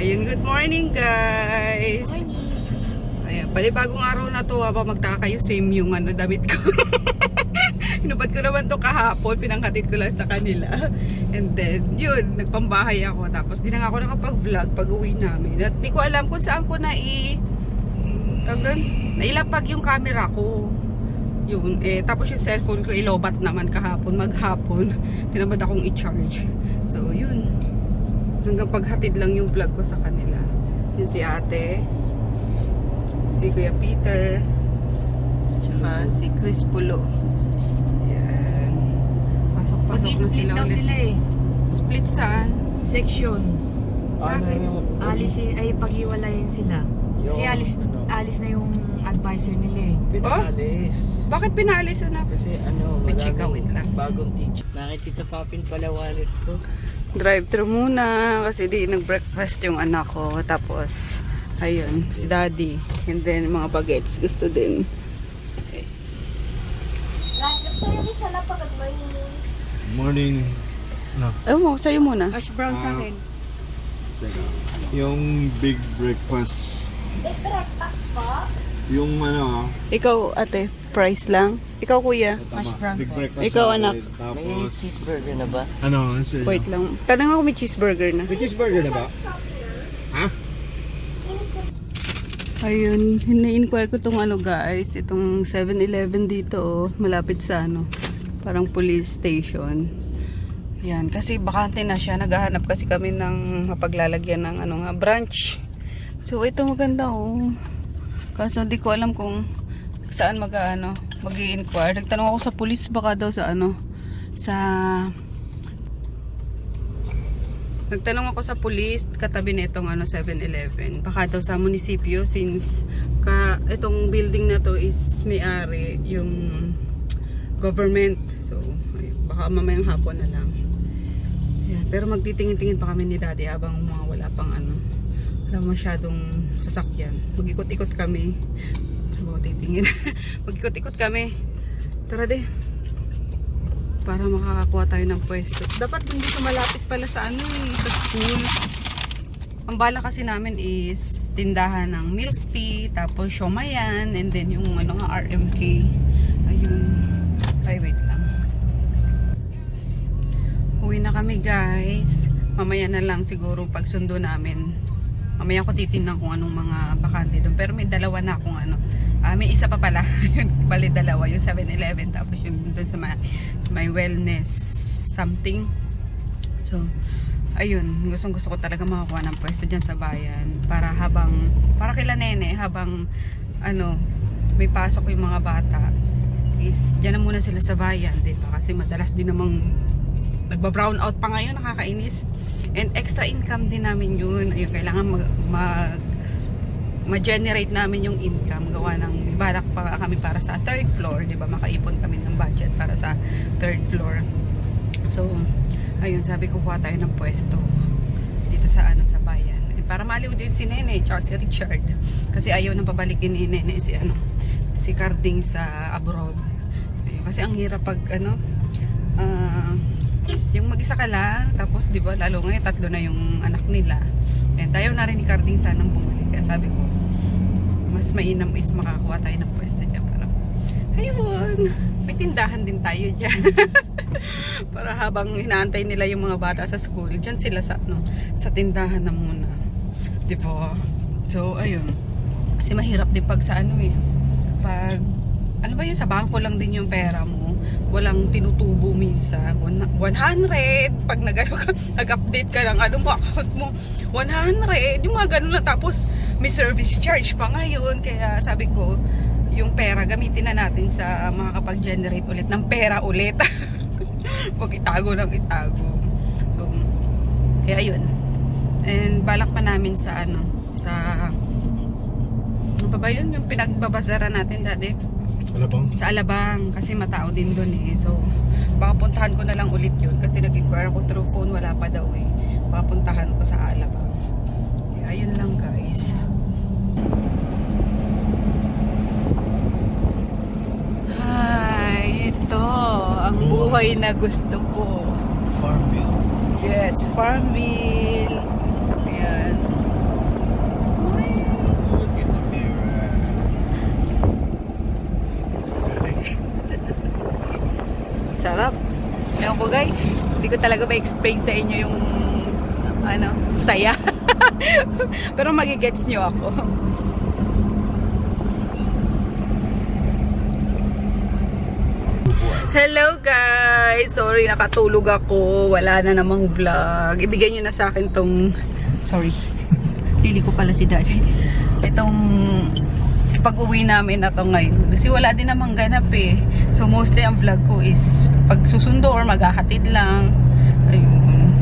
Ayun, good morning guys. Ayan, panibagong araw na to. Habang magtaka kayo, same yung damit ko. Inubad ko naman to kahapon, pinanghatid ko lang sa kanila. And then, yun, nagpambahay ako. Tapos di na nga ako nakapag-vlog pag uwi namin. At di ko alam kung saan ko nailapag yung camera ko. Yun, tapos yung cellphone ko ilobat naman kahapon, maghapon. Tinamad akong i-charge. So, yun. Hanggang paghatid lang yung vlog ko sa kanila. Yun si ate, si Kuya Peter, tsaka si Chris Pulo. Yan. Pasok-pasok na sila ulit. Sila eh. Split saan? Section. Bakit? Alisin, ay paghiwalayin sila. Si alis na yung advisor nila eh. Pinalis. Bakit pinaalis na? Kasi May chika, wait lang. bagong teacher. Bakit Tito Papin pala wallet ko? Drive-thru muna kasi di nag-breakfast yung anak ko. Tapos, ayun, si daddy. And then, mga bagets. Gusto din. Okay. Morning. No. Mo, sa'yo muna. Ash brown sa akin. Yung big breakfast. Big breakfast po? Yung Ikaw, ate, price lang. Ikaw, kuya. Hash brown big po. breakfast. Ikaw, sa anak. akin. May Tapos, cheeseburger na ba? Wait lang. Tanong ako may cheeseburger na. May cheeseburger na ba? Ha? Ayun, hina-inquire ko tong guys. Itong 7-Eleven dito, malapit sa parang police station. Yan, kasi bakante na siya. Naghahanap kasi kami ng mapaglalagyan ng branch. So, ito maganda Kaso di ko alam kung saan mag-i-inquire. Nagtanong ako sa police, baka daw sa Nagtanong ako sa police katabi na itong 7-Eleven. Baka daw sa munisipyo since itong building na to is may-ari yung government. So, baka mamayang hapon na lang. Yan. Pero magtitingin-tingin pa kami ni daddy habang wala pang wala masyadong sasakyan. Mag-ikot-ikot kami. So, titingin. Mag-ikot-ikot kami. Tara de. Para makakakuha tayo ng pwesto. Dapat hindi dito malapit pala sa sa school. Ang bala kasi namin is tindahan ng milk tea, tapos siomayan, and then yung RMK. Ayun. Ay, wait lang. Uwi na kami guys. Mamaya na lang siguro pagsundo namin. Mamaya ako titingnan kung anong mga bakante doon. Pero may dalawa na akong may isa pa pala. Bali dalawa. Yung 7-Eleven. Tapos yung doon sa may wellness something. So, ayun. Gustong gusto ko talaga makakuha ng pwesto dyan sa bayan. Para kila nene. Habang may pasok yung mga bata. Is dyan na muna sila sa bayan. Diba? Kasi madalas din namang nagba-brown out pa ngayon. Nakakainis. And extra income din namin yun. Ayun, kailangan ma-generate namin yung income. Gawa ng ibarak pa kami para sa 3rd floor. Diba? Makaipon kami ng budget para sa 3rd floor. So, ayun, sabi ko kuha tayo ng pwesto dito sa sa bayan. And para maliw din si Nene, tsaka si Richard. Kasi ayaw nang pabalikin ni Nene si Carding sa abroad. Ayun, kasi ang hirap pag yung mag-isa ka lang, tapos di ba lalo ngayon 3 na yung anak nila. And tayo na rin ni Carding sanang bumalik. Kaya sabi ko, mas mainam if makakuha tayo ng pwesto dyan. Para, ayun, may tindahan din tayo dyan. Para habang hinaantay nila yung mga bata sa school, dyan sila sa tindahan na muna. Di ba? So, ayun. Kasi mahirap din pag sa pag ba yun, sa bangko lang din yung pera mo. Walang tinutubo minsan. 100. Pag nag-update ka ng account mo, 100. Yung mga ganun lang. Tapos, may service charge pa ngayon. Kaya sabi ko, yung pera, gamitin na natin sa makakapag-generate ulit ng pera ulit. Huwag itago lang itago. So, kaya yun. And balak pa namin sa ano ba yun? Yung pinagbabazaran natin dati. Alabang? Sa Alabang, kasi matao din doon So, baka puntahan ko na lang ulit yun. Kasi nag-inquire ako through phone, wala pa daw Baka puntahan ko sa Alabang. Kaya, ayun lang guys. Hi, ito ang buhay na gusto ko. Farmville. Yes, Farmville. Ayan. guys. Hindi ko talaga ma-explain sa inyo yung saya. Pero magigets nyo ako. Hello guys! Sorry, nakatulog ako. Wala na namang vlog. Ibigay nyo na sa akin tong... Sorry. Lili ko pala si Daddy. Itong pag-uwi namin na to ngayon. Kasi wala din namang ganap eh. So mostly ang vlog ko is pag susundo or maghahatid lang. Ayun.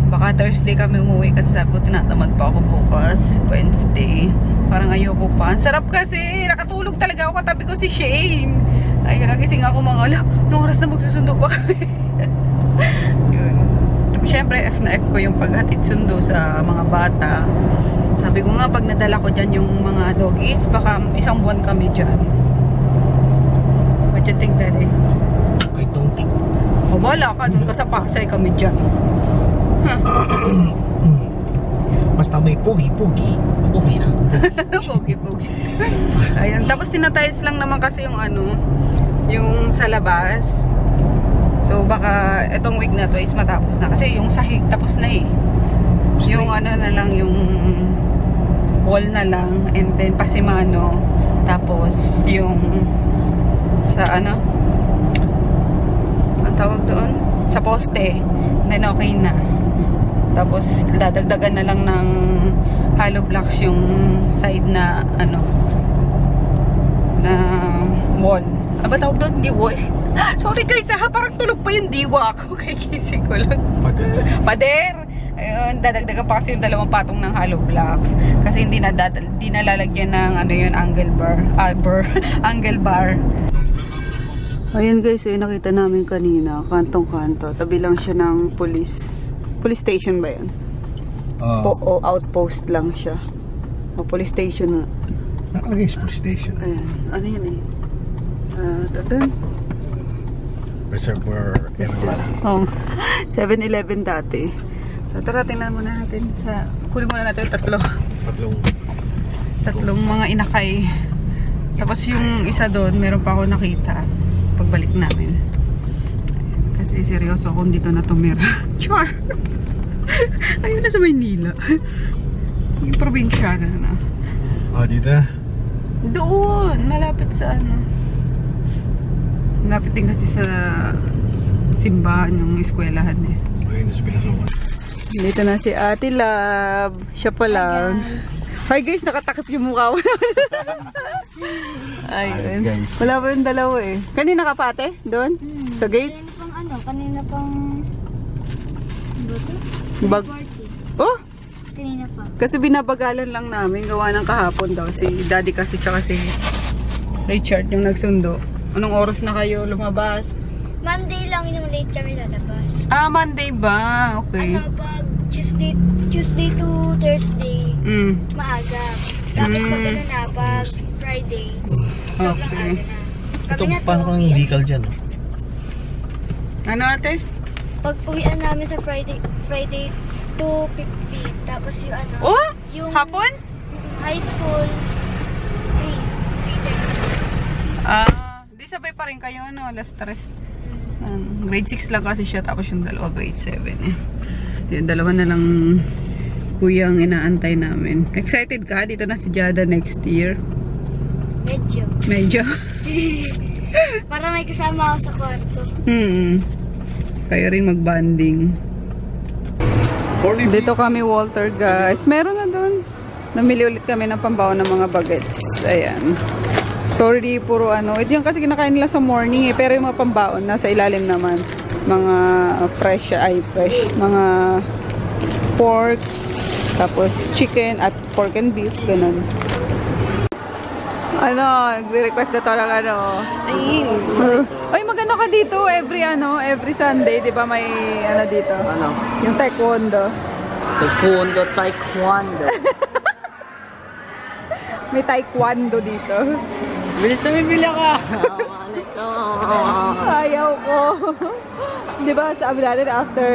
Baka Thursday kami umuwi kasi sabi ko tinatamad pa ako bukas. Wednesday. Parang ayoko pa. Ang sarap kasi. Nakatulog talaga ako katabi ko si Shane. Ayun, nagising ako mga nung oras na magsusundo pa kami. Yun. Siyempre, F na F ko yung paghatid sundo sa mga bata. Sabi ko nga, pag nadala ko dyan yung mga doggies, baka isang buwan kami dyan. What you think, Daddy? I don't think. O, wala ka. Doon ka sa Pasay kami dyan. Huh. Basta may pogi-pogi, okay na. Pogi-pogi. Ayun. Tapos tinatiles lang naman kasi yung yung sa labas. So baka itong week na to is matapos na. Kasi yung sahig tapos na eh. Yung na lang, yung wall na lang. And then pasimano. Tapos yung sa ang tawag doon? Sa poste. Then okay na. Tapos dadagdagan na lang ng hollow blocks yung side na na wall. Aba tawag doon? Hindi wall. Sorry guys parang tulog pa yung diwa ako. Kay kising ko lang. Pader! Ayun, dadagdagan pa kasi yung dalawang patong ng hollow blocks. Kasi hindi nalalagyan ng yun, angle bar. Ayun guys, yung nakita namin kanina, kantong-kanto. Tabi lang siya ng police station ba yan? O outpost lang siya. O police station na. Yes, police station. Ayan, ano yan eh? Tatun? Reservoir area. Oh, 7-Eleven dati. So tara, tingnan muna natin kunin muna natin yung tatlong mga inakay. Tapos yung isa doon, meron pa ako nakita pagbalik namin. Kasi seryoso akong dito na tumira. Char! Ayun na sa Maynila. Yung probinsya na. Dito? Doon, malapit sa malapit din kasi sa simbahan yung eskwelahan eh. Ayun na sa pinakawan. Dito na si Ate Love. Siya pa lang. Hi guys, nakatakip yung mukha ko. Ayun. Hi, guys. Wala pa yung dalawa eh. Kanina ka pate? Doon? Sa gate? Kanina pang Bag. Oh? kanina pa. Kasi binabagalan lang namin. Gawa ng kahapon daw. Si Daddy kasi tsaka si Richard yung nagsundo. Anong oras na kayo lumabas? Monday lang yung late kami lalabas. Monday ba? Okay. Pag Tuesday to Thursday, maaga. Tapos pag pag Friday, sobrang Okay. aga na. Ito, paano kang vehicle dyan? Ano ate? Pag uwian namin sa Friday 2:50. Tapos yung Oh? yung Hapon? high school 3:30. Di sabay pa rin kayo, alas 3. Grade 6 lang kasi siya, tapos yung dalawa grade 7 eh. Yung dalawa na lang kuyang inaantay namin. Excited ka? Dito na si Jada next year. Medyo. Para may kasama ako sa kwarto. Kayo rin mag-banding. Dito kami, Walter, guys. Meron na doon. Namili ulit kami ng pambaon ng mga bagets. Ayan. Sorry, puro ito yung kasi kinakain nila sa morning eh. Pero yung mga pambaon, nasa ilalim naman. Mga fresh. Mga pork, tapos chicken at pork and beef. Ganun. Nagre-request na talaga Ay, magano ka dito every Sunday, 'di ba may dito? Ano? Yung taekwondo. Taekwondo. May taekwondo dito. Bilis na bibili ka! Ayaw ko. 'Di ba sabi natin after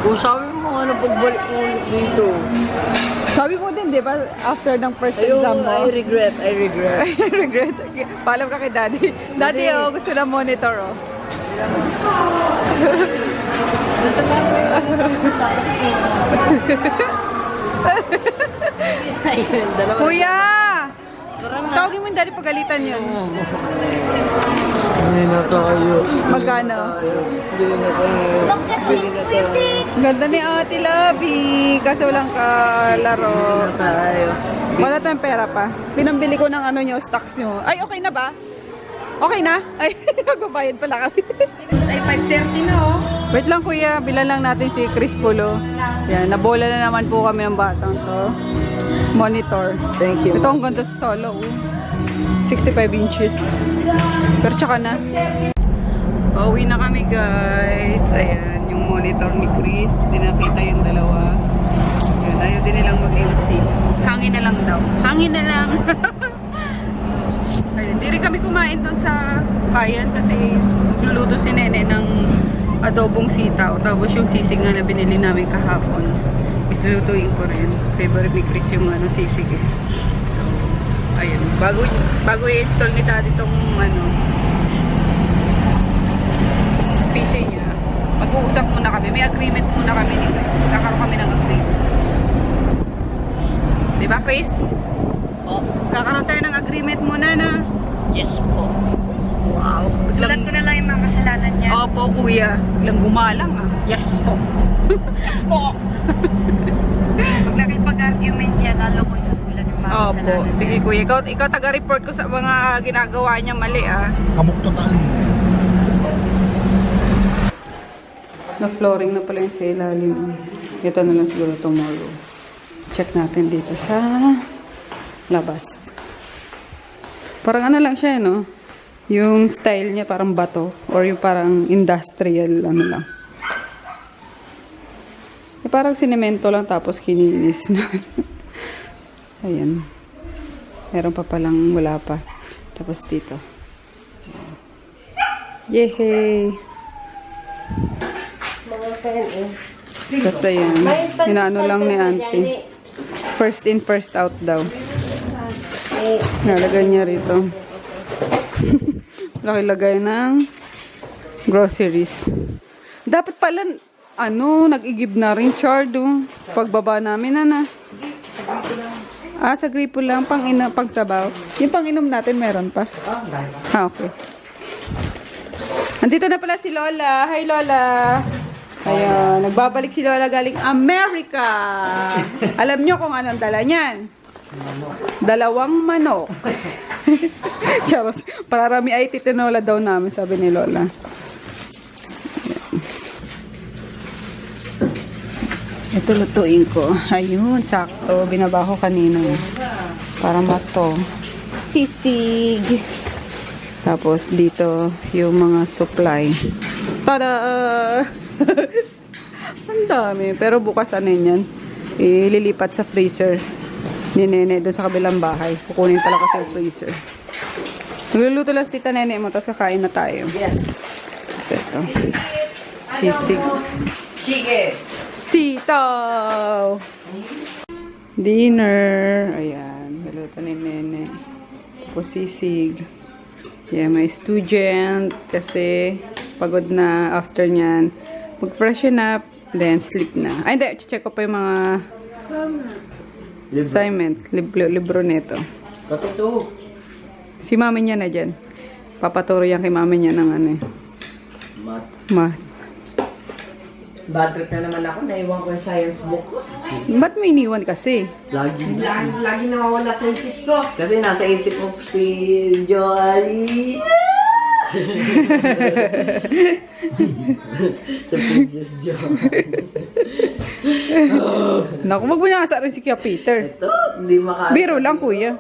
Kung sabi mo pagbalik mo dito. Sabi mo din, 'di ba, after ng first exam mo? I regret. I regret. Paalam ka kay Daddy. Daddy, gusto na monitor, Nasa ayun, dalawa. Kuya! Tawagin mo yung daddy pagalitan yun. Bili na tayo. Magkano? Bili na tayo. Bili na tayo. Ganda ni Ate Labi. Kasi walang kalaro. Tayo. Wala tayong pera pa. Pinambili ko ng ano nyo, stocks nyo. Ay, okay na ba? Okay na? Ay, magbabayad pala kami. Ay, 5:30 na oh. Wait lang kuya, bilan lang natin si Chris Pulo. Yan, nabola na naman po kami ng batang to. Monitor. Thank you. Ito ang ganda sa solo. 65 inches. Pero tsaka na. Pauwi na kami guys. Ayan, yung monitor ni Chris. Dinakita yung dalawa. Ayan, ayaw din nilang mag-LC. Hangin na lang daw. Hangin na lang. Ayun, hindi rin kami kumain doon sa bayan kasi magluluto si Nene ng adobong sitaw. Tapos yung sisig nga na binili namin kahapon. Islulutuin ko rin. Favorite ni Chris yung ano, sisig eh. So, ayun. Bago i-install ni Daddy itong ano, PC niya, mag-uusap muna kami. May agreement muna kami ni Chris. Kakaroon kami ng agreement. Diba, Chris? Oh, Kakaroon tayo ng agreement muna na. yes po. Wow. Sulat ko na lang yung mga kasalanan niya. Opo, kuya. Lang gumalang ah. Yes po. Yes po. Pag nakipag-argument yan, lalo ko isusulat yung mga Opo. kasalanan. Sige kuya, ikaw taga-report ko sa mga ginagawa niya mali ah. Kabuktutan. Na-flooring na pala yung sa ilalim. Ito na lang siguro tomorrow. Check natin dito sa labas. Parang ano lang siya, no? Yung style niya parang bato or yung parang industrial ano lang. Parang sinemento lang tapos kininis na. Ayan. Meron pa palang wala pa. Tapos dito. Yehey! Kasi ayan. Hinaano lang ni auntie. First in, first out daw. Nalagay niya rito. Laki-lagay ng groceries. Dapat pala, ano, nag-igib na rin, Chardo. Pagbaba namin, ana. Ah, sa gripo lang, pang sabaw. Yung pang-inom natin, meron pa. Ah, okay. Andito na pala si Lola. Hi, Lola. Ayun, nagbabalik si Lola galing America. Alam nyo kung anong dala niyan? Dalawang manok. Charot. Pararami ay titinola daw namin, sabi ni Lola. Ito lutuin ko. Ayun, sakto. Binaba ko kanina. Para mato. Sisig. Tapos dito, yung mga supply. Tada! Ang dami. Pero bukas ano yan? Ililipat sa freezer ni Nene doon sa kabilang bahay. Kukunin pala kasi yung freezer. Nagluluto lang si Tita Nene mo, tapos kakain na tayo. Yes. So, ito. Sisig. Chicken. Sitaw! Dinner. Ayan. Naluto ni Nene. Tapos sisig. Yeah, may student. Kasi pagod na after nyan. Mag-freshen up. Then sleep na. Ay, hindi. Check ko pa yung mga assignment. Libro nito. Katuto. Si mami niya na dyan. Papaturo yan kay mami niya ng ano eh. Math. Bad trip na naman ako. Naiwan ko yung science book ko. Ba't may iniwan kasi? Lagi nawawala sa isip ko. Kasi nasa isip ko si Jolie. Sa Princess Jolie. Naku, magbunasa rin si Kuya Peter. Ito, hindi maka... Biro lang, kuya.